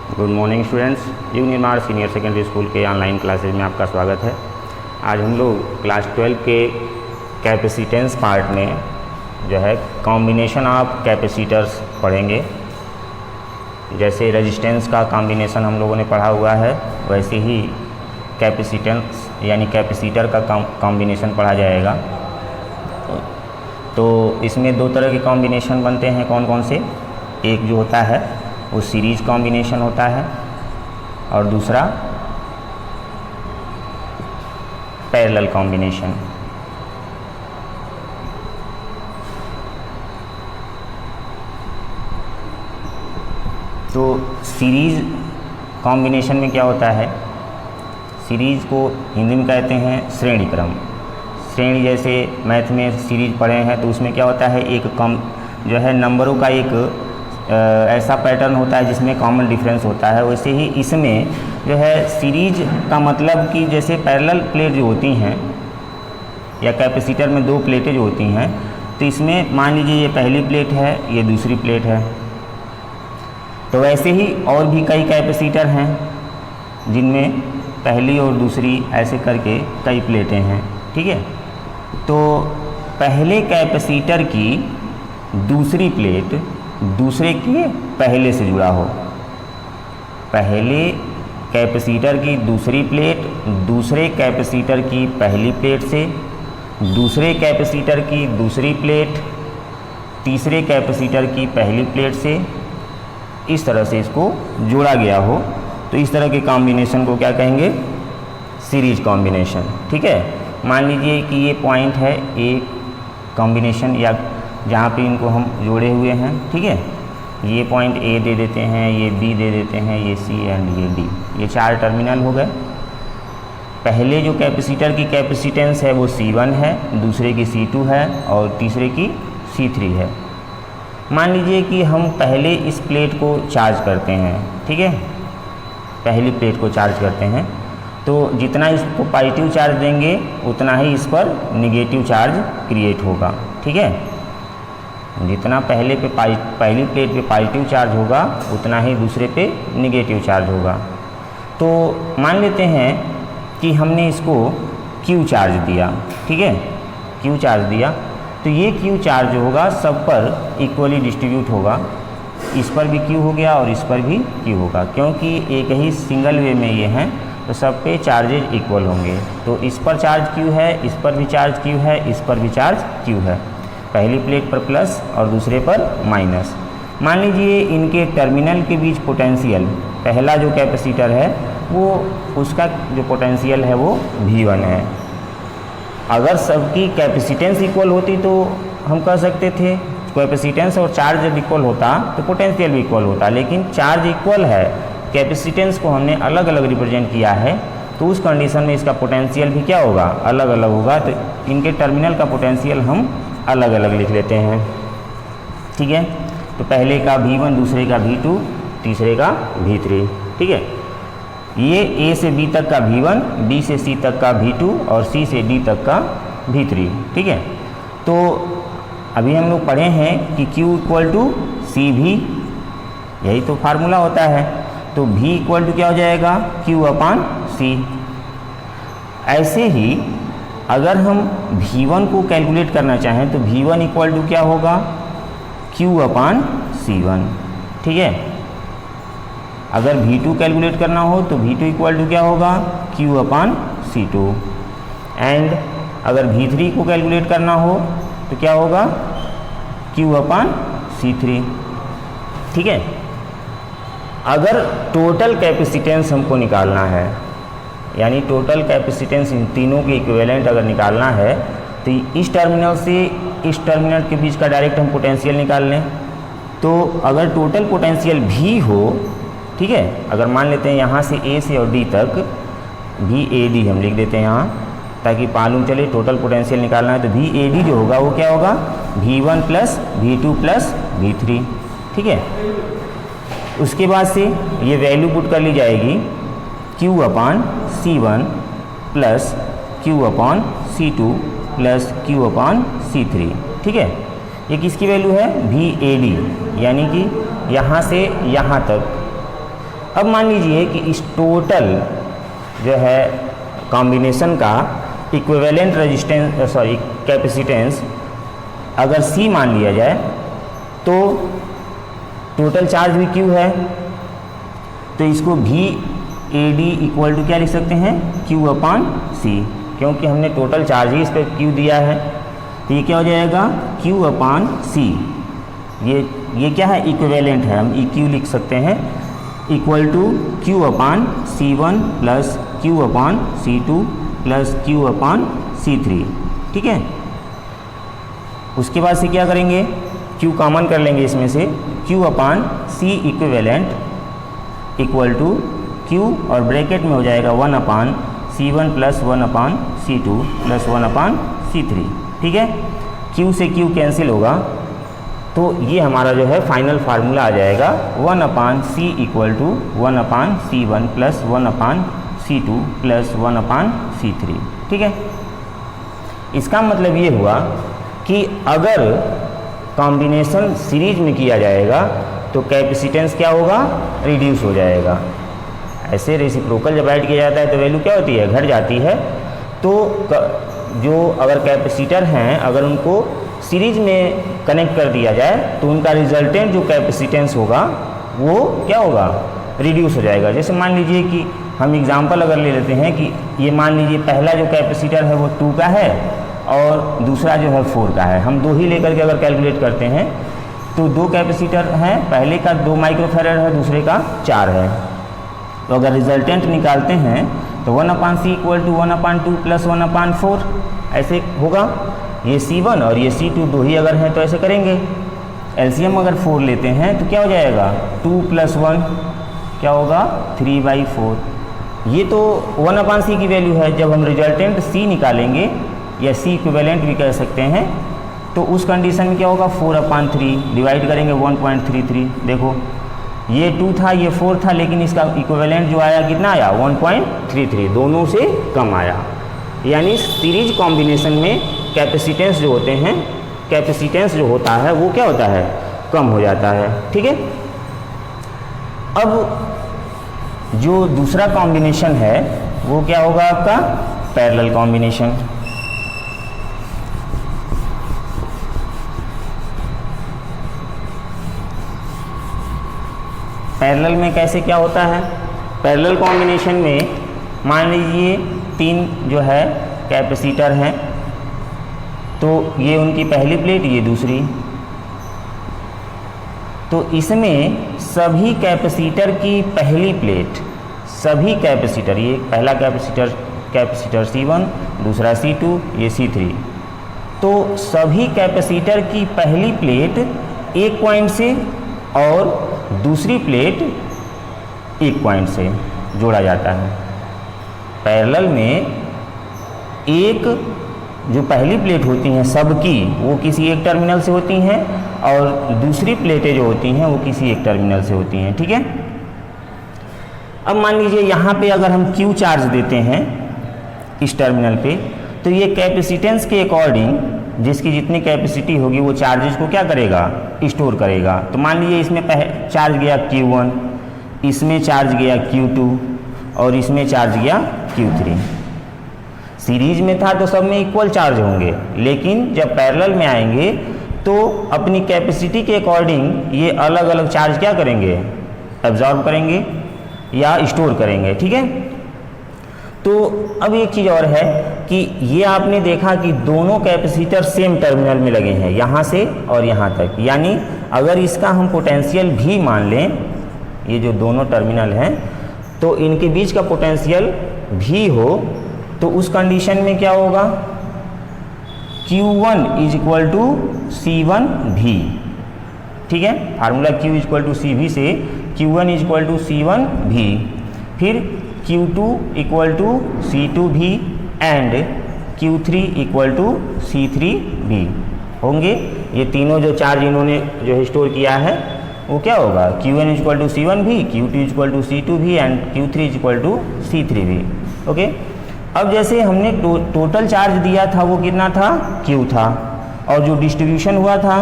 Good morning students, युग निर्माण senior secondary school के ऑनलाइन क्लासेज में आपका स्वागत है। आज हम लोग क्लास 12 के कैपेसिटेंस पार्ट में जो है कॉम्बिनेशन ऑफ कैपेसिटर्स पढ़ेंगे। जैसे रेजिस्टेंस का कॉम्बिनेशन हम लोगों ने पढ़ा हुआ है, वैसे ही कैपेसिटेंस यानी कैपेसिटर का कॉम्बिनेशन पढ़ा जाएगा। तो इसमें दो तरह के कॉम्बिनेशन बनते हैं। कौन कौन से? एक जो होता है वो सीरीज कॉम्बिनेशन होता है और दूसरा पैरेलल कॉम्बिनेशन। तो सीरीज कॉम्बिनेशन में क्या होता है? सीरीज को हिंदी में कहते हैं श्रेणी क्रम। श्रेणी जैसे मैथ में सीरीज पढ़े हैं तो उसमें क्या होता है, एक कम जो है नंबरों का एक ऐसा पैटर्न होता है जिसमें कॉमन डिफरेंस होता है। वैसे ही इसमें जो है सीरीज का मतलब कि जैसे पैरेलल प्लेट जो होती हैं या कैपेसिटर में दो प्लेटें जो होती हैं, तो इसमें मान लीजिए ये पहली प्लेट है, ये दूसरी प्लेट है। तो वैसे ही और भी कई कैपेसिटर हैं जिनमें पहली और दूसरी ऐसे करके कई प्लेटें हैं। ठीक है, तो पहले कैपेसिटर की दूसरी प्लेट दूसरे के पहले से जुड़ा हो, पहले कैपेसिटर की दूसरी प्लेट दूसरे कैपेसिटर की पहली प्लेट से, दूसरे कैपेसिटर की दूसरी प्लेट तीसरे कैपेसिटर की पहली प्लेट से, इस तरह से इसको जोड़ा गया हो, तो इस तरह के कॉम्बिनेशन को क्या कहेंगे? Series combination. ठीक है, मान लीजिए कि ये पॉइंट है एक कॉम्बिनेशन या जहाँ पे इनको हम जोड़े हुए हैं। ठीक है, ये पॉइंट ए दे देते हैं, ये बी दे देते हैं, ये सी एंड ये डी, ये चार टर्मिनल हो गए। पहले जो कैपेसिटर की कैपेसिटेंस है वो C1 है, दूसरे की C2 है और तीसरे की C3 है। मान लीजिए कि हम पहले इस प्लेट को चार्ज करते हैं। ठीक है, पहली प्लेट को चार्ज करते हैं तो जितना इसको पॉजिटिव चार्ज देंगे उतना ही इस पर निगेटिव चार्ज क्रिएट होगा। ठीक है, जितना पहली प्लेट पे पॉजिटिव चार्ज होगा उतना ही दूसरे पे निगेटिव चार्ज होगा। तो मान लेते हैं कि हमने इसको Q चार्ज दिया। ठीक है, Q चार्ज दिया तो ये Q चार्ज जो होगा सब पर इक्वली डिस्ट्रीब्यूट होगा। इस पर भी Q हो गया और इस पर भी Q होगा, क्योंकि एक ही सिंगल वे में ये हैं तो सब पे चार्जेज इक्वल होंगे। तो इस पर चार्ज Q है, इस पर भी चार्ज Q है, इस पर भी चार्ज Q है। पहली प्लेट पर प्लस और दूसरे पर माइनस। मान लीजिए इनके टर्मिनल के बीच पोटेंशियल, पहला जो कैपेसिटर है वो उसका जो पोटेंशियल है वो V1 है। अगर सबकी कैपेसिटेंस इक्वल होती तो हम कह सकते थे कैपेसिटेंस और चार्ज जब इक्वल होता तो पोटेंशियल भी इक्वल होता, लेकिन चार्ज इक्वल है, कैपेसिटेंस को हमने अलग अलग रिप्रेजेंट किया है, तो उस कंडीशन में इसका पोटेंशियल भी क्या होगा? अलग अलग होगा। तो इनके टर्मिनल का पोटेंशियल हम अलग अलग लिख लेते हैं। ठीक है, तो पहले का V1, दूसरे का V2, तीसरे का V3। ठीक है, ये A से B तक का V1, B से C तक का V2 और C से D तक का V3। ठीक है, तो अभी हम लोग पढ़े हैं कि Q इक्वल टू CV, यही तो फार्मूला होता है। तो V इक्वल टू क्या हो जाएगा? Q upon C। ऐसे ही अगर हम V1 को कैलकुलेट करना चाहें तो V1 इक्वल टू क्या होगा? Q upon C1। ठीक है, अगर V2 कैलकुलेट करना हो तो V2 इक्वल टू क्या होगा? Q upon C2। एंड अगर V3 को कैलकुलेट करना हो तो क्या होगा? Q upon C3। ठीक है, अगर टोटल कैपेसिटेंस हमको निकालना है, यानी टोटल कैपेसिटेंस इन तीनों के इक्विवेलेंट अगर निकालना है, तो इस टर्मिनल से इस टर्मिनल के बीच का डायरेक्ट हम पोटेंशियल निकाल लें। तो अगर टोटल पोटेंशियल V हो, ठीक है, अगर मान लेते हैं यहाँ से A से और D तक VAD हम लिख देते हैं यहाँ, ताकि मालूम चले टोटल पोटेंशियल निकालना है। तो VAD जो होगा वो क्या होगा? V1 plus V2 plus V3। ठीक है, उसके बाद से ये वैल्यू पुट कर ली जाएगी Q upon C1 plus Q upon C2 plus Q upon C3। ठीक है, ये किसकी वैल्यू है? VAD, यानी कि यहाँ से यहाँ तक अब मान लीजिए कि इस टोटल जो है कॉम्बिनेशन का इक्विवेलेंट रेजिस्टेंस कैपेसिटेंस अगर C मान लिया जाए तो टोटल चार्ज भी Q है, तो इसको VAD इक्वल टू क्या लिख सकते हैं, Q/C, क्योंकि हमने टोटल चार्ज ही इस पर Q दिया है। तो ये क्या हो जाएगा, Q/C। ये क्या है, इक्विवेलेंट है, हम EQ लिख सकते हैं, equal to Q/C1 plus Q/C2 plus Q/C3। ठीक है। उसके बाद से क्या करेंगे, Q कॉमन कर लेंगे इसमें से, Q/C equivalent equal to Q और ब्रैकेट में हो जाएगा 1/C1 plus 1/C2 plus 1/C3। ठीक है। Q से Q कैंसिल होगा, तो ये हमारा जो है फाइनल फार्मूला आ जाएगा 1/C equal to 1/C1 plus 1/C2 plus 1/C3। ठीक है। इसका मतलब ये हुआ कि अगर कॉम्बिनेशन सीरीज में किया जाएगा तो कैपेसिटेंस क्या होगा, रिड्यूस हो जाएगा। ऐसे रेसिप्रोकल जब ऐड किया जाता है तो वैल्यू क्या होती है, घट जाती है। तो जो अगर कैपेसिटर हैं अगर उनको सीरीज में कनेक्ट कर दिया जाए तो उनका रिजल्टेंट जो कैपेसिटेंस होगा वो क्या होगा, रिड्यूस हो जाएगा। जैसे मान लीजिए कि हम एग्जांपल अगर ले लेते हैं कि ये मान लीजिए पहला जो कैपेसिटर है वो 2 का है और दूसरा जो है 4 का है। हम 2 ही लेकर के अगर कैलकुलेट करते हैं तो 2 कैपेसिटर हैं, पहले का 2 माइक्रोफैरड है, दूसरे का 4 है। तो अगर रिजल्टेंट निकालते हैं तो 1/C इक्वल टू 1/2 प्लस 1/4 ऐसे होगा। ये C1 और ये C2 2 ही अगर हैं तो ऐसे करेंगे। एलसीएम अगर 4 लेते हैं तो क्या हो जाएगा, 2 + 1 क्या होगा, 3/4। ये तो 1/C की वैल्यू है। जब हम रिजल्टेंट C निकालेंगे या C इक्विवेलेंट भी कह सकते हैं, तो उस कंडीशन में क्या होगा, 4/3 डिवाइड करेंगे 1.33। देखो ये 2 था ये 4 था, लेकिन इसका इक्विवेलेंट जो आया कितना आया, 1.33, दोनों से कम आया। यानी सीरीज कॉम्बिनेशन में कैपेसिटेंस जो होते हैं, कैपेसिटेंस जो होता है वो क्या होता है, कम हो जाता है। ठीक है। अब जो दूसरा कॉम्बिनेशन है वो क्या होगा आपका, पैरेलल कॉम्बिनेशन। पैरेलल में कैसे क्या होता है, पैरेलल कॉम्बिनेशन में मान लीजिए 3 जो है कैपेसिटर हैं, तो ये उनकी पहली प्लेट, ये दूसरी। तो इसमें सभी कैपेसिटर की पहली प्लेट, सभी कैपेसिटर, ये पहला कैपेसिटर C1, दूसरा C2, ये C3, तो सभी कैपेसिटर की पहली प्लेट एक पॉइंट से और दूसरी प्लेट एक पॉइंट से जोड़ा जाता है। पैरेलल में एक जो पहली प्लेट होती हैं सबकी वो किसी एक टर्मिनल से होती हैं और दूसरी प्लेटें जो होती हैं वो किसी एक टर्मिनल से होती हैं। ठीक है। अब मान लीजिए यहाँ पे अगर हम Q चार्ज देते हैं इस टर्मिनल पे, तो ये कैपेसिटेंस के अकॉर्डिंग जिसकी जितनी कैपेसिटी होगी वो चार्जेस को क्या करेगा, स्टोर करेगा। तो मान लीजिए इसमें चार्ज गया Q1, इसमें चार्ज गया Q2 और इसमें चार्ज गया Q3। सीरीज में था तो सब में इक्वल चार्ज होंगे, लेकिन जब पैरेलल में आएंगे तो अपनी कैपेसिटी के अकॉर्डिंग ये अलग अलग चार्ज क्या करेंगे, एब्जॉर्ब करेंगे या स्टोर करेंगे। ठीक है। तो अब एक चीज़ और है कि ये आपने देखा कि दोनों कैपेसिटर सेम टर्मिनल में लगे हैं, यहाँ से और यहाँ तक। यानी अगर इसका हम पोटेंशियल भी मान लें, ये जो दोनों टर्मिनल हैं, तो इनके बीच का पोटेंशियल भी हो, तो उस कंडीशन में क्या होगा, Q1 = C1V। ठीक है। फार्मूला Q = CV से Q1 = C1V, फिर Q2 = C2V and Q3 = C3V होंगे। ये तीनों जो चार्ज इन्होंने जो स्टोर किया है वो क्या होगा, Q1 = C1V, Q2 = C2V and Q3 = C3V। Okay. अब जैसे हमने टोटल चार्ज दिया था वो कितना था, Q था, और जो डिस्ट्रीब्यूशन हुआ था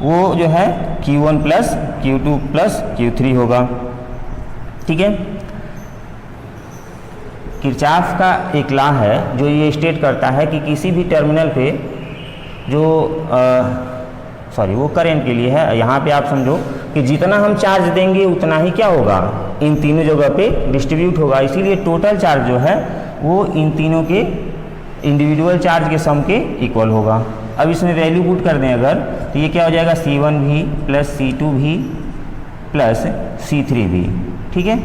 वो जो है Q1 + Q2 + Q3 होगा। ठीक है। किरचॉफ का एक लॉ है जो ये स्टेट करता है कि किसी भी टर्मिनल पे जो वो करंट के लिए है, यहाँ पे आप समझो कि जितना हम चार्ज देंगे उतना ही क्या होगा, इन तीनों जगह पे डिस्ट्रीब्यूट होगा। इसीलिए टोटल चार्ज जो है वो इन तीनों के इंडिविजुअल चार्ज के सम के इक्वल होगा। अब इसमें वैल्यू पुट कर दें अगर, तो ये क्या हो जाएगा, C1 भी प्लस C2 भी प्लस C3 भी। ठीक है।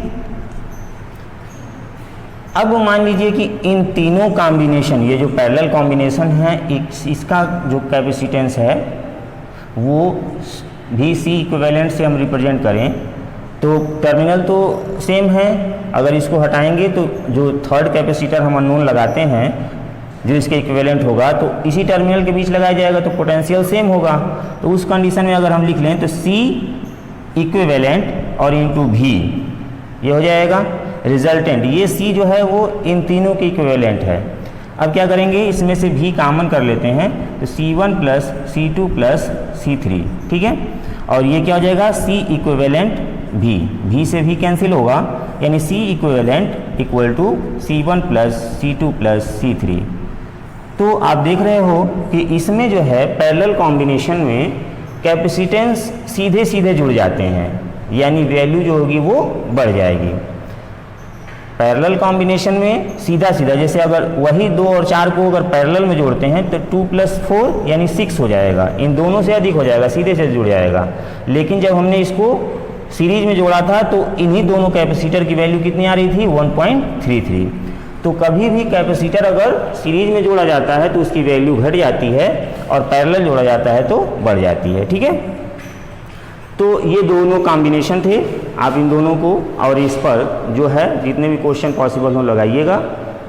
अब मान लीजिए कि इन तीनों कॉम्बिनेशन, ये जो पैरेलल कॉम्बिनेशन है, इसका जो कैपेसिटेंस है वो भी C इक्विवेलेंट से हम रिप्रेजेंट करें तो टर्मिनल तो सेम है, अगर इसको हटाएंगे तो जो थर्ड कैपेसिटर हम अननोन लगाते हैं जो इसके इक्विवेलेंट होगा तो इसी टर्मिनल के बीच लगाया जाएगा तो पोटेंशियल सेम होगा। तो उस कंडीशन में अगर हम लिख लें तो C इक्विवेलेंट और इंटू V ये हो जाएगा रिजल्टेंट। ये C जो है वो इन तीनों के इक्विवेलेंट है। अब क्या करेंगे, इसमें से V कॉमन कर लेते हैं तो C1 plus C2 plus C3। ठीक है। और ये क्या हो जाएगा, C इक्विवेलेंट V से V कैंसिल होगा, यानी C equivalent equal to C1 plus C2 plus C3। तो आप देख रहे हो कि इसमें जो है पैरेलल कॉम्बिनेशन में कैपेसिटेंस सीधे सीधे जुड़ जाते हैं, यानी वैल्यू जो होगी वो बढ़ जाएगी। पैरेलल कॉम्बिनेशन में सीधा सीधा, जैसे अगर वही 2 और 4 को अगर पैरेलल में जोड़ते हैं तो 2 + 4 यानी 6 हो जाएगा, इन दोनों से अधिक हो जाएगा, सीधे से जुड़ जाएगा। लेकिन जब हमने इसको सीरीज में जोड़ा था तो इन्हीं दोनों कैपेसिटर की वैल्यू कितनी आ रही थी, 1.33। तो कभी भी कैपेसिटर अगर सीरीज में जोड़ा जाता है तो उसकी वैल्यू घट जाती है और पैरेलल जोड़ा जाता है तो बढ़ जाती है। ठीक है। तो ये दोनों कॉम्बिनेशन थे, आप इन दोनों को और इस पर जो है जितने भी क्वेश्चन पॉसिबल हो लगाइएगा,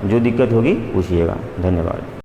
जो दिक्कत होगी पूछिएगा। धन्यवाद।